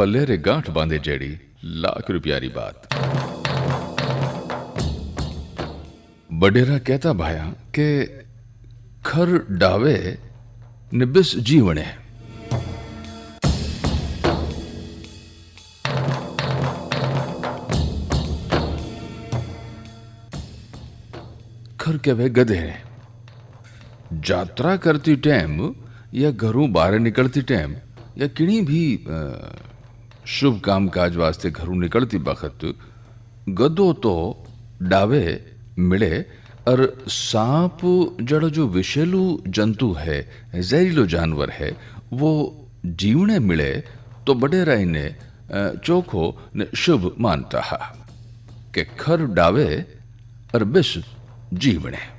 पल्ले रे गांठ बांधे जेड़ी लाख रुपया री बात। बडेरा कहता भाया के खर डावे ने बिस जीवणे। खर कहवे गधे ने। यात्रा करती टाइम या घरों बाहर निकलती टाइम या किणी भी शुभ काम काज वास्ते घरों निकलती बखत गधो तो डावे मिले और सांप जड़ जो विषैलू जंतु है, जहरीलो जानवर है, वो जीवने मिले तो बडेरा ने चोखो ने शुभ मानता है कि खर डावे और बिस जीवने।